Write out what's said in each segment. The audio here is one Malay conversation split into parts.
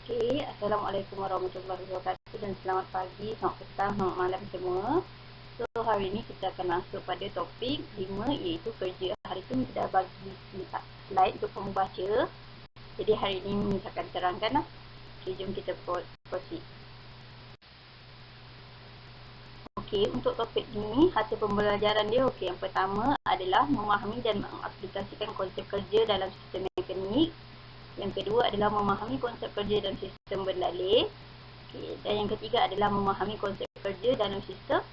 Okey, Assalamualaikum warahmatullahi wabarakatuh dan selamat pagi, selamat petang, selamat malam semua. So, hari ini kita akan masuk pada topik 5 iaitu kerja. Hari tu kita dah bagi slide untuk kamu baca. Jadi hari ini saya akan terangkan lah. Okey, jom kita proceed. Okey, untuk topik ni, hasil pembelajaran dia okey. Yang pertama adalah memahami dan mengaplikasikan konsep kerja dalam sistem mekanik. Yang kedua adalah memahami konsep kerja dalam sistem berdalih. Okay. Dan yang ketiga adalah memahami konsep kerja dalam sistem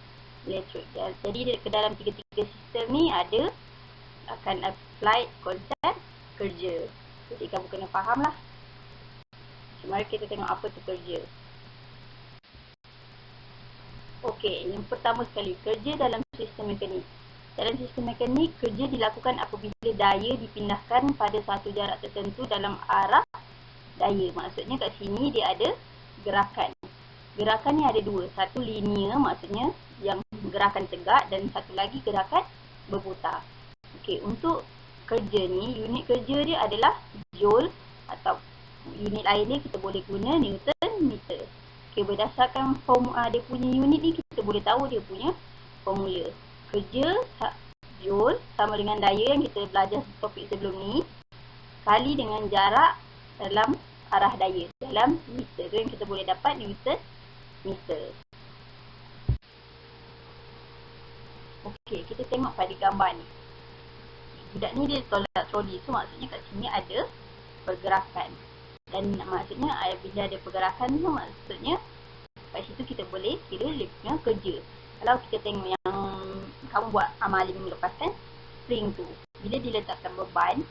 elektrik. Jadi ke dalam tiga-tiga sistem ni akan apply konsep kerja. Jadi kamu kena faham lah. Mari kita tengok apa tu kerja. Okey, yang pertama sekali, kerja dalam sistem mekanik. Dalam sistem mekanik, kerja dilakukan apabila daya dipindahkan pada satu jarak tertentu dalam arah daya. Maksudnya kat sini dia ada gerakan. Gerakan ni ada dua. Satu linear, maksudnya yang gerakan tegak, dan satu lagi gerakan berputar. Okey, untuk kerja ni, unit kerja dia adalah joule atau unit lain dia kita boleh guna Newton meter. Okey, berdasarkan formula dia punya unit ni, kita boleh tahu dia punya formula. Kerja joule sama dengan daya yang kita belajar topik sebelum ni kali dengan jarak dalam arah daya dalam meter. Tu yang kita boleh dapat Newton meter. Okey, kita tengok pada gambar ni. Budak ni dia tolak troli. So maksudnya kat sini ada pergerakan. Dan maksudnya bila ada pergerakan tu maksudnya kat situ kita boleh kira dia punya kerja. Kalau kita tengok yang kamu buat amalan minggu lepas kan, spring tu bila diletakkan beban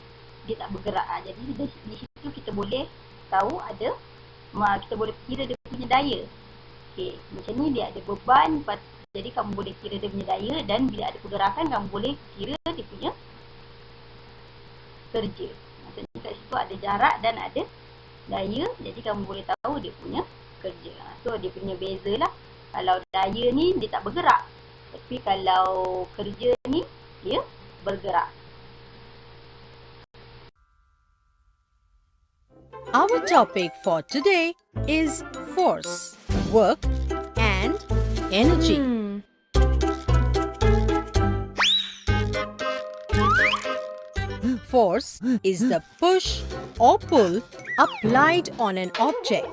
dia tak bergerak. Jadi di situ kita boleh tahu kita boleh kira dia punya daya. Okey, macam ni dia ada beban, jadi kamu boleh kira dia punya daya, dan bila ada pergerakan kamu boleh kira dia punya kerja. Maksudnya kat situ ada jarak dan ada daya, jadi kamu boleh tahu dia punya kerja. So dia punya beza lah. Kalau daya ni dia tak bergerak, tapi kalau kerja ni dia bergerak. Our topic for today is force, work and energy. Force is the push or pull applied on an object.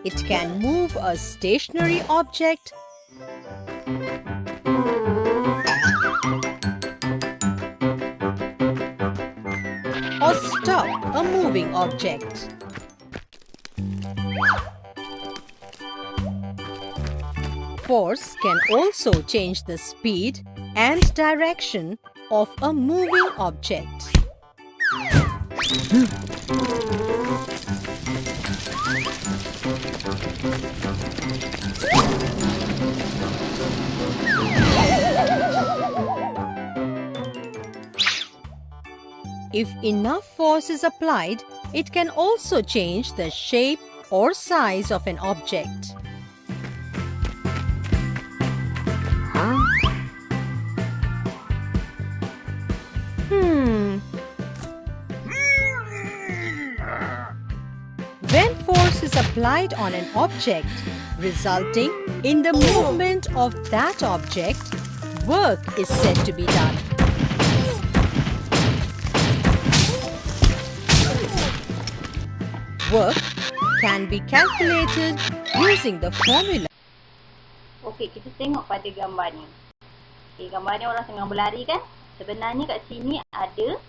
It can move a stationary object or stop a moving object. Force can also change the speed and direction of a moving object. If enough force is applied, it can also change the shape or size of an object. When force is applied on an object, resulting in the movement of that object, work is said to be done. Work can be calculated using the formula. Okey, kita tengok pada gambar ni. Okey, gambar ni orang tengah berlari kan? Sebenarnya kat sini ada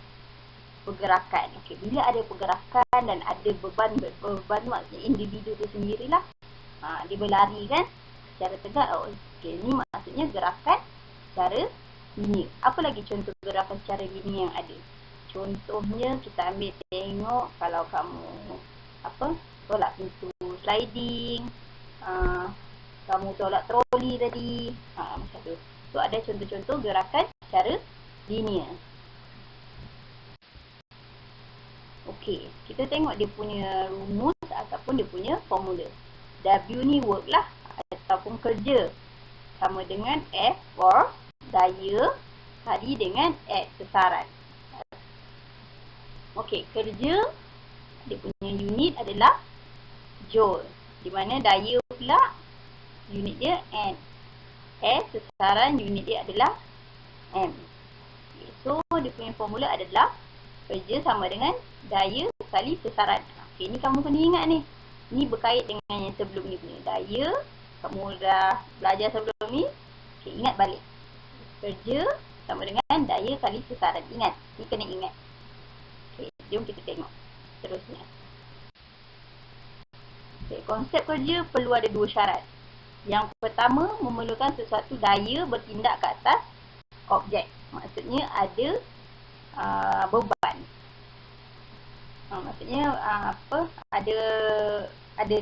pergerakan. Okey, bila ada pergerakan dan ada beban maksudnya individu tu sendirilah. Dia berlari kan? Secara tegak. Okey, ni maksudnya gerakan secara linear. Apa lagi contoh gerakan secara linear yang ada? Contohnya kita ambil tengok kalau kamu tolak pintu sliding, kamu tolak troli tadi, macam tu. So ada contoh-contoh gerakan secara linear. Okey, kita tengok dia punya rumus ataupun dia punya formula. W ni work lah ataupun kerja, sama dengan F for daya kali dengan X, sesaran. Okey, kerja dia punya unit adalah joule. Di mana daya pula unit dia N. S, sesaran, unit dia adalah M. Okay, so, dia punya formula adalah kerja sama dengan daya kali sesaran. Okey, ni kamu kena ingat ni. Ni berkait dengan yang sebelum ni punya. Daya, kamu dah belajar sebelum ni. Okey, ingat balik. Kerja sama dengan daya kali sesaran. Ingat, ni kena ingat. Okey, jom kita tengok terusnya. Okay, konsep kerja perlu ada dua syarat. Yang pertama, memerlukan sesuatu daya bertindak ke atas objek. Maksudnya ada beban. Maksudnya ada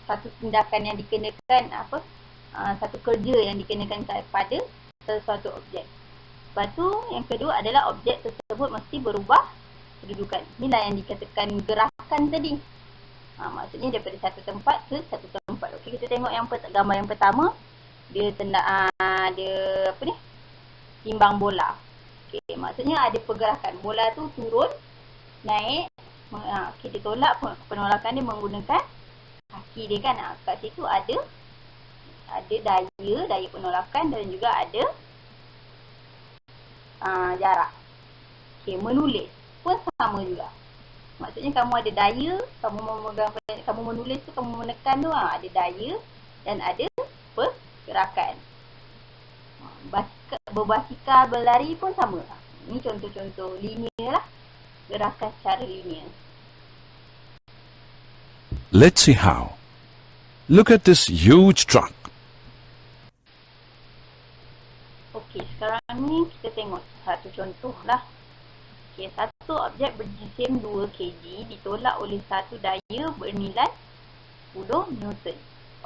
satu tindakan yang dikenakan satu kerja yang dikenakan kepada sesuatu objek. Lepas tu yang kedua adalah objek tersebut mesti berubah kedudukan. Inilah yang dikatakan gerakan tadi. Maksudnya daripada satu tempat ke satu tempat. Okey, kita tengok yang gambar yang pertama. Dia timbang bola. Okey, maksudnya ada pergerakan. Bola tu turun, naik. Okey, dia tolak, penolakan dia menggunakan kaki dia kan. Kat situ ada daya penolakan dan juga ada jarak. Okey, menulis pun sama juga. Maksudnya kamu ada daya, kamu menulis tu, kamu menekan tu, ada daya dan ada pergerakan. Berbasikal, berlari pun sama. Ini contoh-contoh linear lah. Gerakan secara linear. Let's see how. Look at this huge truck. Okey, sekarang ni kita tengok satu contoh lah. Okay, satu objek berjisim 2 kg ditolak oleh satu daya bernilai 10 Newton.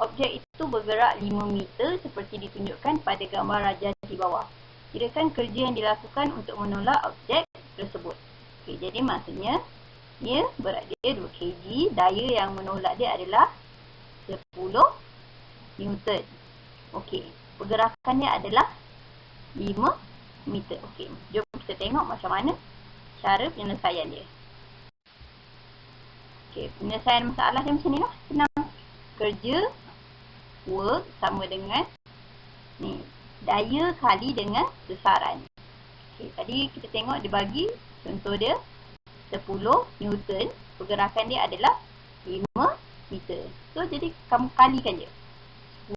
Objek itu bergerak 5 meter seperti ditunjukkan pada gambar rajah di bawah. Kirakan kerja yang dilakukan untuk menolak objek tersebut. Okay, jadi maksudnya dia berat dia 2 kg, daya yang menolak dia adalah 10 Newton. Okey, pergerakannya adalah 5 meter. Okey, jom kita tengok macam mana cara penyelesaian dia. Okey, penyelesaian masalah dia macam ni lah. Senang. Kerja, work sama dengan ni, daya kali dengan besaran. Okey, tadi kita tengok dia bagi contoh dia 10 Newton. Pergerakan dia adalah 5 meter. So, jadi kamu kalikan je.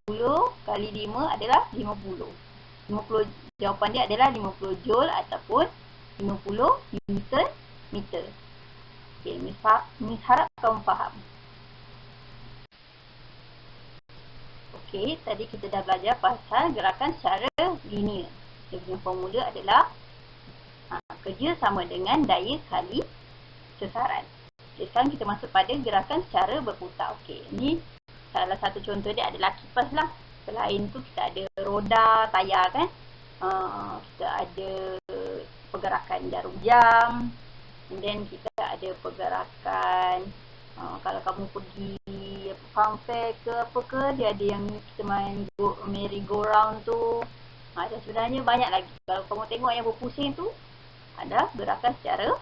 10 kali 5 adalah 50. 50, jawapan dia adalah 50 joule ataupun 50 Newton meter. Okey, Miss harap kamu faham. Okey, tadi kita dah belajar pasal gerakan secara linear. Dia punya formula adalah kerja sama dengan daya kali sesaran. Okey, sekarang kita masuk pada gerakan secara berputar. Okey, ini salah satu contoh dia adalah kipas lah. Selain tu kita ada roda, tayar kan. Kita ada pergerakan jarum jam, and then kita ada pergerakan kalau kamu pergi funfair ke apa ke, dia ada yang kita main merry go round tu. Dan sebenarnya banyak lagi. Kalau kamu tengok yang berpusing tu, ada gerakan secara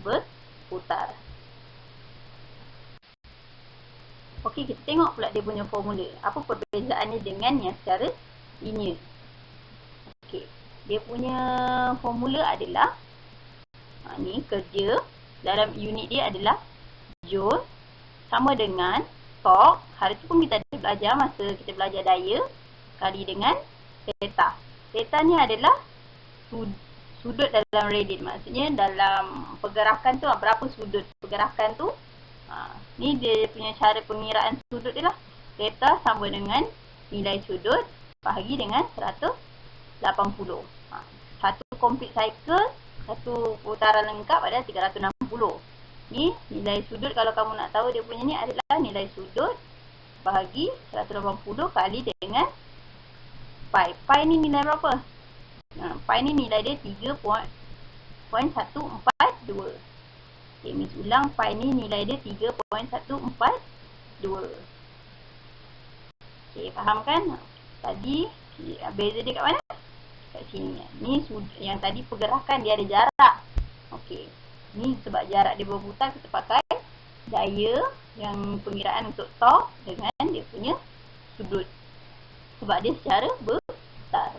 berputar. Okey, kita tengok pula dia punya formula. Apa perbezaannya dengan yang secara linear? Okey, dia punya formula adalah ni kerja dalam unit dia adalah joule sama dengan torque. Hari tu pun kita ada belajar masa kita belajar daya kali dengan theta. Theta ni adalah sudut dalam radian. Maksudnya dalam pergerakan tu berapa sudut pergerakan tu. Ni dia punya cara pengiraan sudut dia lah. Theta sama dengan nilai sudut bahagi dengan 180. Satu complete cycle, satu putaran lengkap adalah 360. Ni nilai sudut, kalau kamu nak tahu dia punya ni adalah nilai sudut bahagi 180 kali dengan pi. Pi ni nilai berapa? Pi ni nilai dia 3.142. Okay, Miss ulang, pi ni nilai dia 3.142. Okay, faham kan? Tadi beza dia kat mana? kat sini. Ni yang tadi pergerakan dia ada jarak. Okey. Ni sebab jarak dia berputar, kita pakai daya yang pengiraan untuk torque dengan dia punya sudut. Sebab dia secara berputar.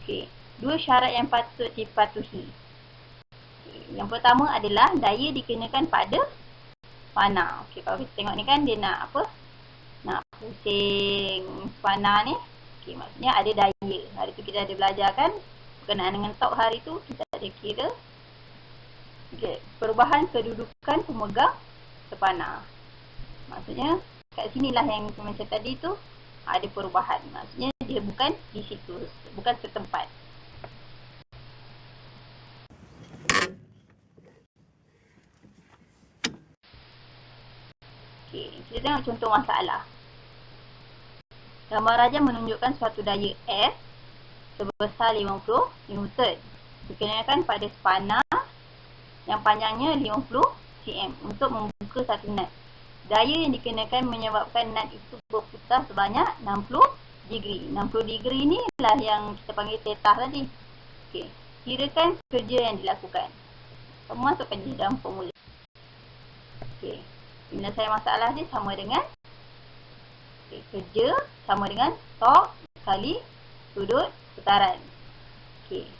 Okey. Dua syarat yang patut dipatuhi. Yang pertama adalah daya dikenakan pada panah. Okey, kalau kita tengok ni kan dia nak apa? Nak pusing panah ni. Okey, maksudnya ada daya. Hari tu kita ada belajar kan berkenaan dengan torque hari tu, kita ada kira perubahan kedudukan pemegang sepanah. Maksudnya kat sinilah yang macam tadi tu ada perubahan. Maksudnya dia bukan di situ, bukan setempat. Okey, kita tengok contoh masalah. Gambar rajah menunjukkan suatu daya F sebesar 50 Newton dikenakan pada sepanah yang panjangnya 50 cm untuk membuka satu nut. Daya yang dikenakan menyebabkan nut itu berputar sebanyak 60 degree. 60 degree ni lah yang kita panggil theta tadi. Okey, kirakan kerja yang dilakukan. Kamu masukkan je dalam formula. Okey, penyelesaian masalah dia sama dengan kerja sama dengan torque kali sudut putaran. Okey.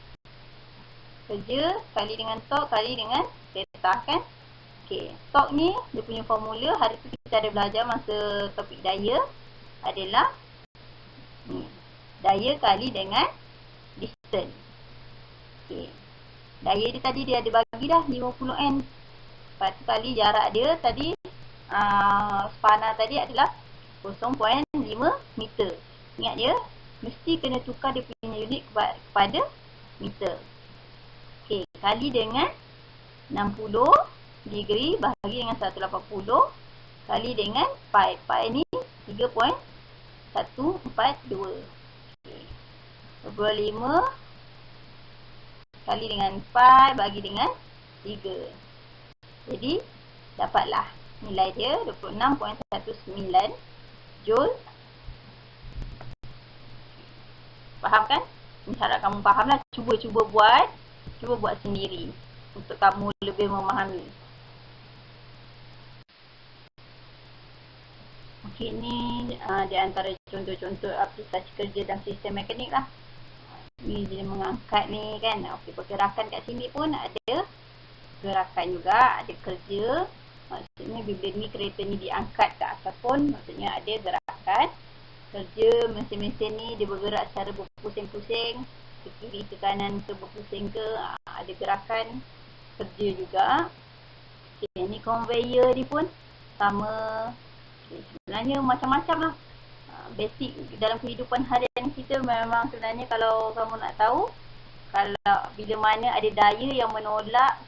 Kerja kali dengan torque kali dengan theta kan. Okey, torque ni dia punya formula hari tu kita ada belajar masa topik daya adalah daya kali dengan distance. Okey. Daya dia tadi dia ada bagi dah 50N. Lepas tu kali jarak dia tadi sepanah tadi adalah 0.5 meter. Ingat dia, mesti kena tukar dia punya unit kepada meter. Okey, kali dengan 60 degree bahagi dengan 180 kali dengan pi. Pi ni 3.142. Okey. 25 kali dengan pi bagi dengan 3. Jadi, dapatlah nilai dia 26.19 Joule. Faham kan? Ini harap kamu faham lah. Cuba buat sendiri untuk kamu lebih memahami. Okey, ni di antara contoh-contoh aplikasi kerja dalam sistem mekanik lah. Ni dia mengangkat ni kan. Okey, pergerakan kat sini pun ada gerakan juga, ada kerja. Maksudnya bila ni kereta ni diangkat ke atas pun maksudnya ada gerakan. Kerja mesin-mesin ni dia bergerak secara berpusing-pusing, ke kiri ke kanan ke berpusing ke, ada gerakan kerja juga. Okay, ni conveyor ni pun sama. Okay, sebenarnya macam-macam lah. Basic dalam kehidupan harian kita memang sebenarnya kalau kamu nak tahu, kalau bila mana ada daya yang menolak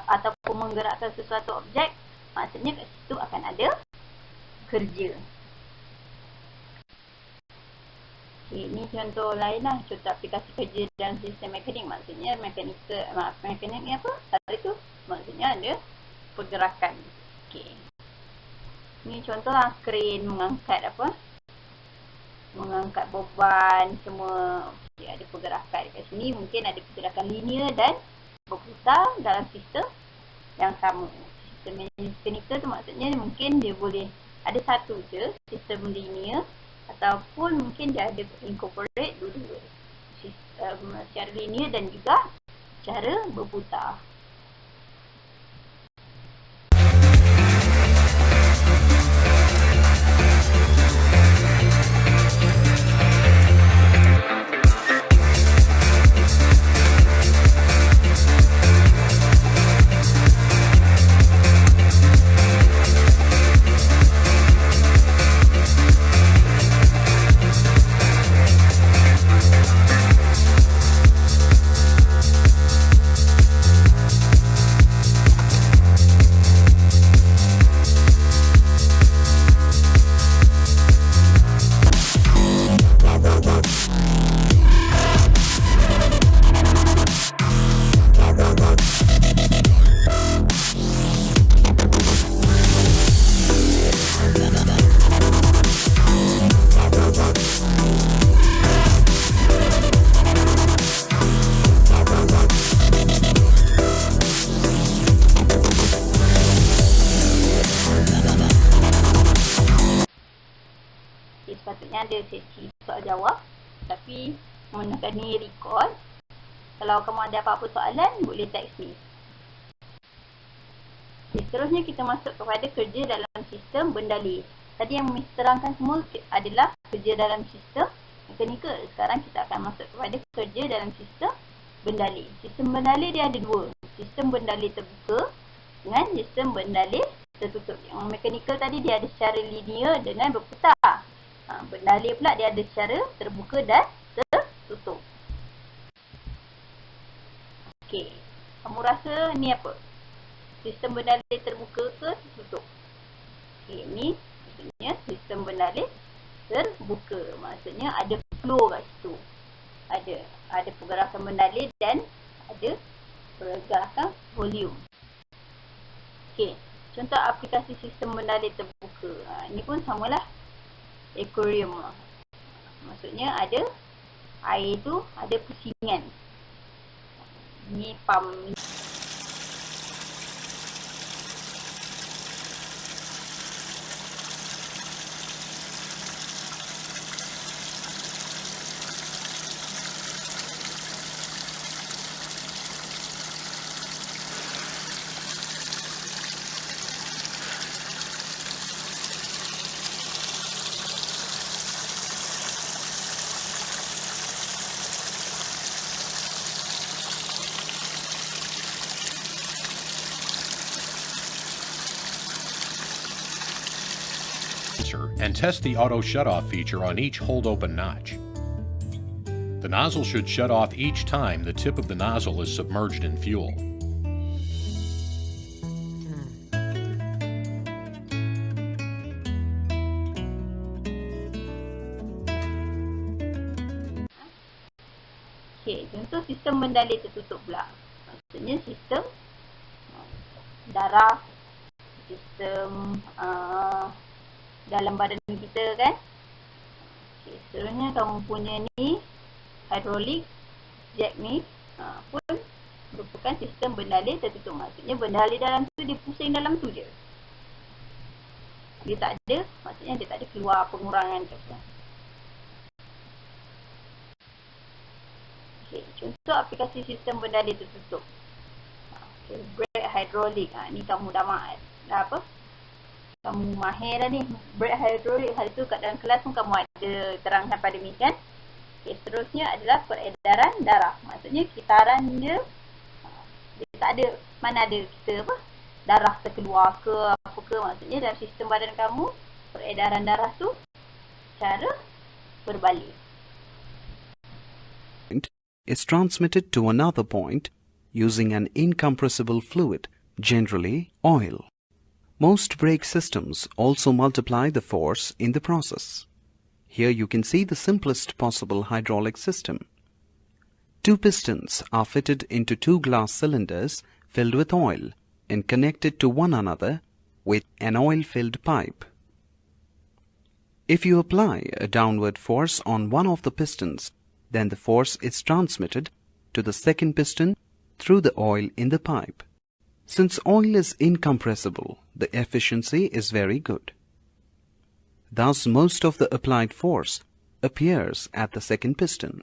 ataupun menggerakkan sesuatu objek, maksudnya kat situ akan ada kerja. Okay, ini contoh lain lah, contoh aplikasi kerja dalam sistem mekanik. Maksudnya mekanik ni apa? Hari tu maksudnya ada pergerakan. Okay. Ini contoh lah crane mengangkat apa? Mengangkat beban semua. Okay, ada pergerakan kat sini. Mungkin ada pergerakan linear dan berputar dalam sistem yang sama. Sistem mekanikal tu maksudnya mungkin dia boleh ada satu je sistem linear ataupun mungkin dia ada incorporate dua-dua secara linear dan juga secara berputar. api menggunakan ni record. Kalau kamu ada apa-apa soalan, boleh teks ni. Okay, seterusnya kita masuk kepada kerja dalam sistem bendalih. Tadi yang Miss terangkan semua adalah kerja dalam sistem mekanikal. Sekarang kita akan masuk kepada kerja dalam sistem bendalih. Sistem bendalih dia ada dua. Sistem bendalih terbuka dengan sistem bendalih tertutup. Yang mekanikal tadi dia ada secara linear dengan berputar. Bendalih pula dia ada secara terbuka dan tertutup. Okey, kamu rasa ni apa? Sistem bendalih terbuka ke tertutup? Okey, ni maksudnya sistem bendalih terbuka. Maksudnya ada flow kat situ. Ada pergerakan bendalih dan ada pergerakan volume. Okey, contoh aplikasi sistem bendalih terbuka. Ini pun samalah. Aquarium. Maksudnya ada air tu ada pusingan. Ni pump. And test the auto shutoff feature on each hold open notch. The nozzle should shut off each time the tip of the nozzle is submerged in fuel. Okey, contoh sistem bendalih tertutup pula. Maksudnya sistem darah, sistem dalam badan kita kan. Okay, seterusnya kamu punya ni hidrolik jack ni pun merupakan sistem bendalih tertutup. Maksudnya bendalih dalam tu dia pusing dalam tu je. Dia tak ada, maksudnya dia tak ada keluar pengurangan ke apa. Okay, contoh aplikasi sistem bendalih tertutup. Okay, brake hidrolik. Ni kamu dah apa? Kamu mahir dah ni. Brake hidrolik, hari tu kat dalam kelas pun kamu ada terangkan pada Miss kan. Okay, seterusnya adalah peredaran darah. Maksudnya kitaran dia tak ada, mana ada kita apa, darah terkeluar ke apa ke. Maksudnya dalam sistem badan kamu, peredaran darah tu secara berbalik. Is transmitted to another point using an incompressible fluid, generally oil. Most brake systems also multiply the force in the process. Here you can see the simplest possible hydraulic system. Two pistons are fitted into two glass cylinders filled with oil and connected to one another with an oil-filled pipe. If you apply a downward force on one of the pistons, then the force is transmitted to the second piston through the oil in the pipe. Since oil is incompressible, the efficiency is very good. Thus, most of the applied force appears at the second piston.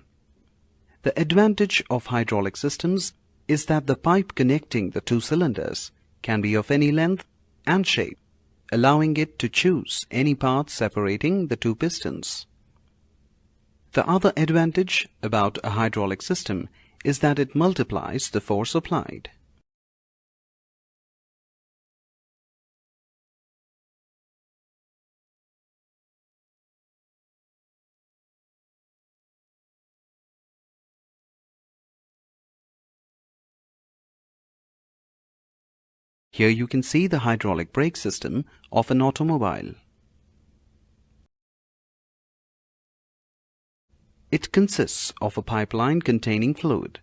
The advantage of hydraulic systems is that the pipe connecting the two cylinders can be of any length and shape, allowing it to choose any path separating the two pistons. The other advantage about a hydraulic system is that it multiplies the force applied. Here you can see the hydraulic brake system of an automobile. It consists of a pipeline containing fluid,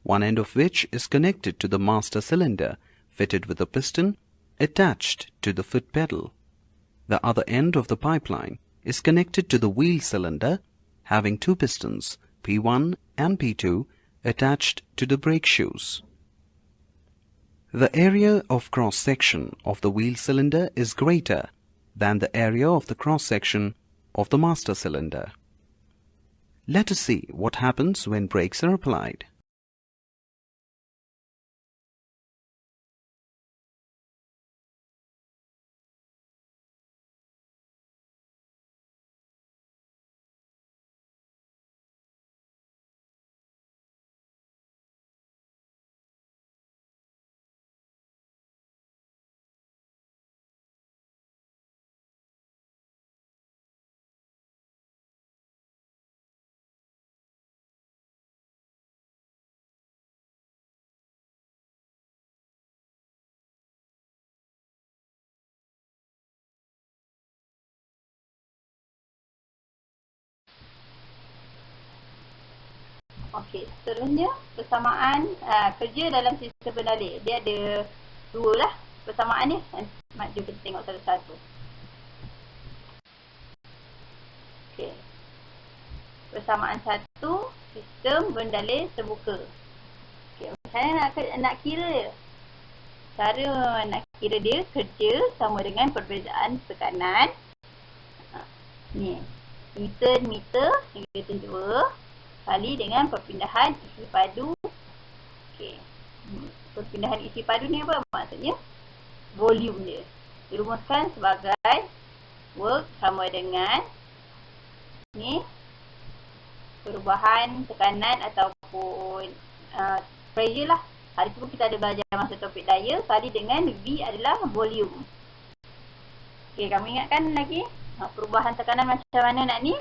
one end of which is connected to the master cylinder fitted with a piston attached to the foot pedal. The other end of the pipeline is connected to the wheel cylinder having two pistons, P1 and P2, attached to the brake shoes. The area of cross-section of the wheel cylinder is greater than the area of the cross-section of the master cylinder. Let us see what happens when brakes are applied. Okey, seterusnya persamaan kerja dalam sistem berdalih. Dia ada dua lah persamaan dia. Jom kita tengok satu-satu. Okey. Persamaan satu, sistem berdalih terbuka. Okey, saya nak kira dia. Cara nak kira dia, kerja sama dengan perbezaan tekanan. Ni, meter negatif 2 kali dengan perpindahan isi padu. Okey. Perpindahan isi padu ni apa maksudnya? Volume dia. Dirumuskan sebagai work sama dengan ni perubahan tekanan ataupun pressure lah. Hari tu kita ada belajar masa topik daya kali dengan V adalah volume. Okey, kamu ingatkan lagi perubahan tekanan macam mana nak ni?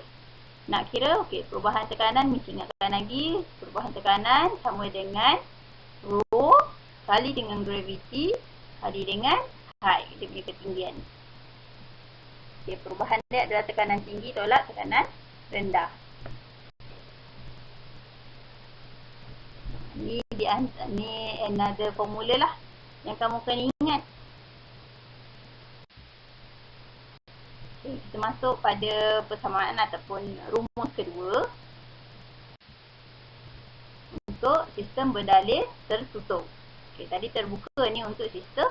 Nak kira, okey, perubahan tekanan, mesti ingatkan lagi. Perubahan tekanan sama dengan rho kali dengan gravity kali dengan height, dia punya ketinggian. Okey, perubahan dia adalah tekanan tinggi tolak tekanan rendah. Ni another formula lah yang kamu kena ingat. Kita masuk pada persamaan ataupun rumus kedua untuk sistem berdalih tertutup. Okey, tadi terbuka ni untuk sistem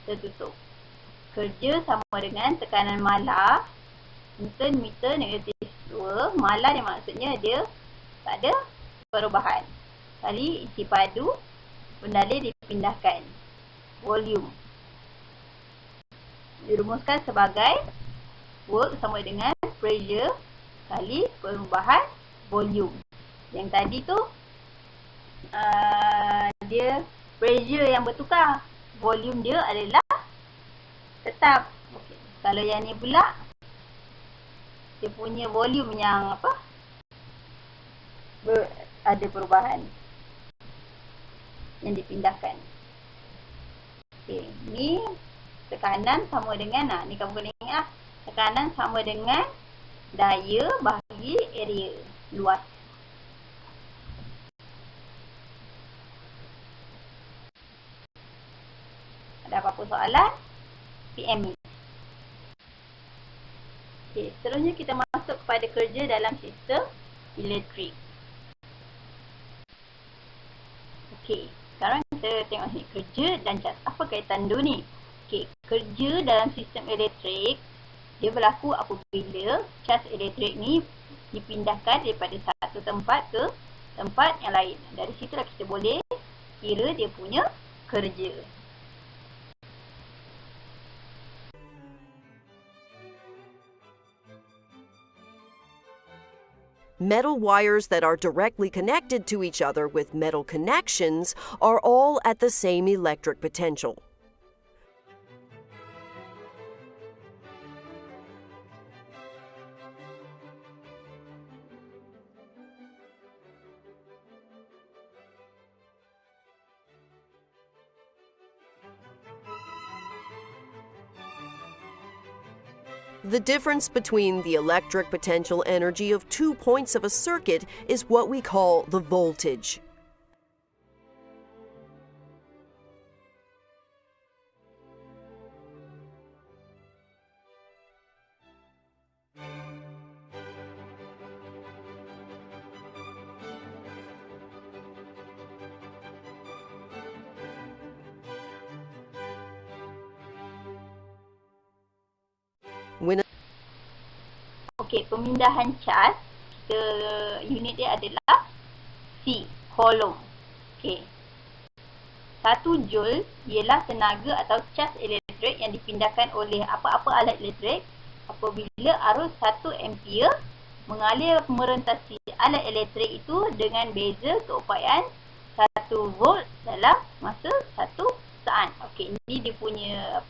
tertutup. Kerja sama dengan tekanan malar Newton meter negatif 2. Malar ni maksudnya dia tak ada perubahan. Kali isi padu berdalih dipindahkan. Volume dirumuskan sebagai work sama dengan pressure kali perubahan volume. Yang tadi tu dia pressure yang bertukar, volume dia adalah tetap. Okay. Kalau yang ni pula dia punya volume yang apa? Ada perubahan yang dipindahkan. Okey, ni tekanan sama dengan ni kamu kena ingat. Tekanan sama dengan daya bahagi area luas. Ada apa-apa soalan? PM ni. Okey, seterusnya kita masuk kepada kerja dalam sistem elektrik. Okey, sekarang kita tengok ni kerja dan cas. Apa kaitan dua ni? Okey, kerja dalam sistem elektrik dia berlaku apabila cas elektrik ni dipindahkan daripada satu tempat ke tempat yang lain. Dari situlah kita boleh kira dia punya kerja. Metal wires that are directly connected to each other with metal connections are all at the same electric potential. The difference between the electric potential energy of 2 points of a circuit is what we call the voltage. Okey, pemindahan cas unit dia adalah C, coulomb. Okey. 1 joule ialah tenaga atau cas elektrik yang dipindahkan oleh apa-apa alat elektrik apabila arus 1 ampere mengalir merentasi alat elektrik itu dengan beza keupayaan 1 volt dalam masa 1 saat. Okey, ini dia punya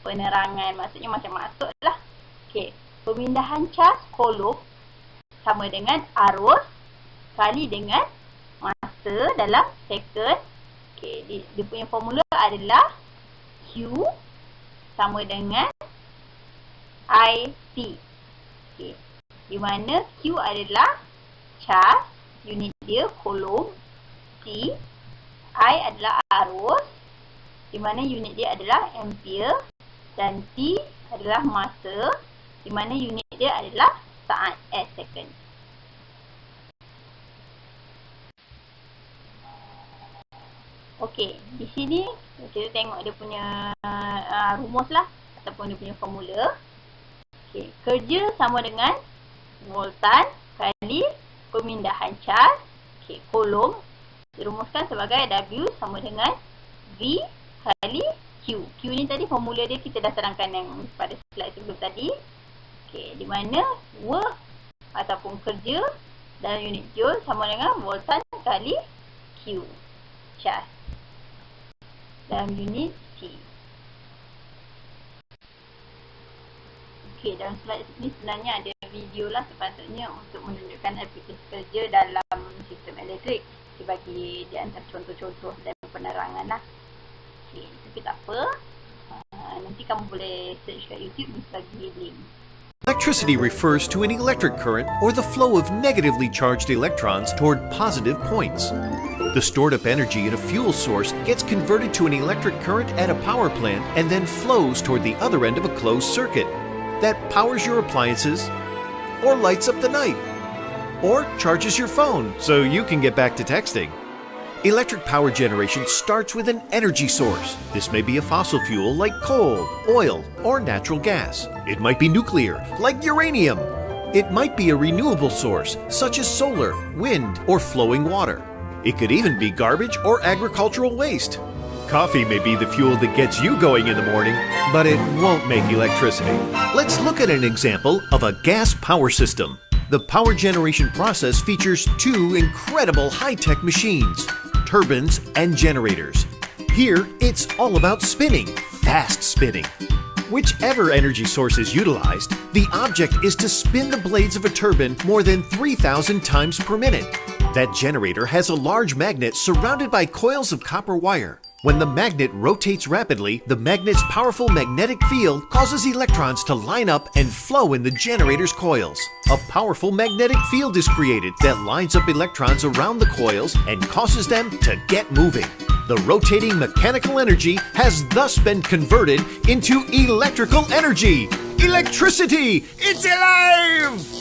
penerangan, maksudnya macam masuklah. Okey, pemindahan cas coulomb sama dengan arus kali dengan masa dalam second. Okey, dia punya formula adalah Q sama dengan IT. Okey, di mana Q adalah cas, unit dia coulomb, C, I adalah arus, di mana unit dia adalah ampere, dan T adalah masa, di mana unit dia adalah saat, second. Okey, di sini kita tengok dia punya rumus lah ataupun dia punya formula. Okey, kerja sama dengan voltan kali pemindahan cas, okey, coulomb dirumuskan sebagai W sama dengan V kali Q. Q ni tadi formula dia kita dah terangkan yang pada slide sebelum tadi. Okey, di mana work ataupun kerja dalam unit joule sama dengan voltan kali Q, cas, dalam unit C. Okey, dalam slide ni sebenarnya ada video lah sepatutnya untuk menunjukkan aplikasi kerja dalam sistem elektrik. Dia bagi di antara contoh-contoh dan penerangan lah. Okey, tapi tak apa. Nanti kamu boleh search kat YouTube, bisa bagi link. Electricity refers to an electric current or the flow of negatively charged electrons toward positive points. The stored up energy in a fuel source gets converted to an electric current at a power plant and then flows toward the other end of a closed circuit. That powers your appliances, or lights up the night, or charges your phone so you can get back to texting. Electric power generation starts with an energy source. This may be a fossil fuel like coal, oil, or natural gas. It might be nuclear, like uranium. It might be a renewable source, such as solar, wind, or flowing water. It could even be garbage or agricultural waste. Coffee may be the fuel that gets you going in the morning, but it won't make electricity. Let's look at an example of a gas power system. The power generation process features two incredible high-tech machines, turbines and generators. Here, it's all about spinning, fast spinning. Whichever energy source is utilized, the object is to spin the blades of a turbine more than 3,000 times per minute. That generator has a large magnet surrounded by coils of copper wire. When the magnet rotates rapidly, the magnet's powerful magnetic field causes electrons to line up and flow in the generator's coils. A powerful magnetic field is created that lines up electrons around the coils and causes them to get moving. The rotating mechanical energy has thus been converted into electrical energy. Electricity! It's alive!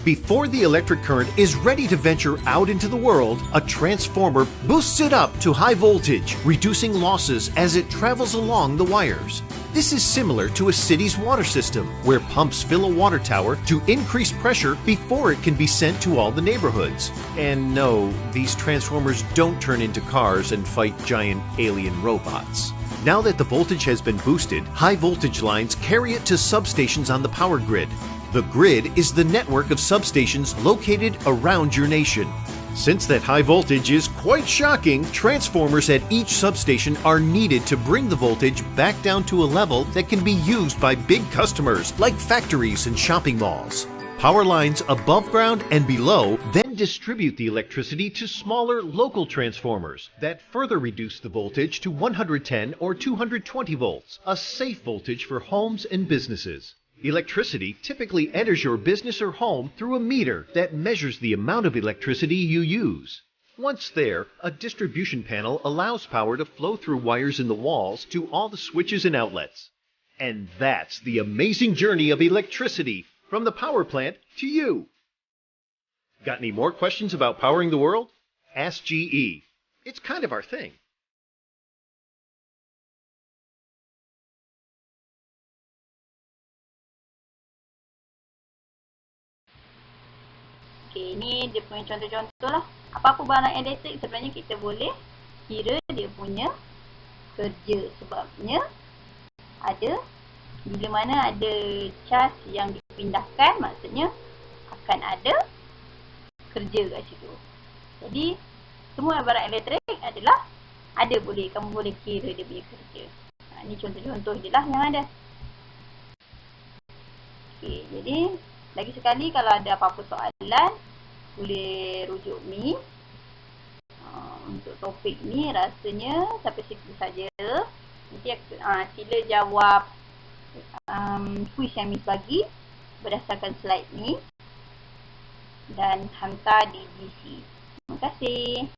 Before the electric current is ready to venture out into the world, a transformer boosts it up to high voltage, reducing losses as it travels along the wires. This is similar to a city's water system, where pumps fill a water tower to increase pressure before it can be sent to all the neighborhoods. And no, these transformers don't turn into cars and fight giant alien robots. Now that the voltage has been boosted, high voltage lines carry it to substations on the power grid. The grid is the network of substations located around your nation. Since that high voltage is quite shocking, transformers at each substation are needed to bring the voltage back down to a level that can be used by big customers like factories and shopping malls. Power lines above ground and below then distribute the electricity to smaller local transformers that further reduce the voltage to 110 or 220 volts, a safe voltage for homes and businesses. Electricity typically enters your business or home through a meter that measures the amount of electricity you use. Once there, a distribution panel allows power to flow through wires in the walls to all the switches and outlets. And that's the amazing journey of electricity from the power plant to you. Got any more questions about powering the world? Ask GE. It's kind of our thing. Okey, ni dia punya contoh-contoh lah. Apa-apa barang elektrik sebenarnya kita boleh kira dia punya kerja. Sebabnya bila mana ada cas yang dipindahkan, maksudnya akan ada kerja kat situ. Jadi semua barang elektrik adalah kamu boleh kira dia punya kerja. Ni contoh-contoh je lah yang ada. Okey, jadi lagi sekali kalau ada apa-apa soalan boleh rujuk mi. Untuk topik ni rasanya sampai situ saja. Nanti sila jawab kuis yang Miss bagi berdasarkan slide ni dan hantar di DC. Terima kasih.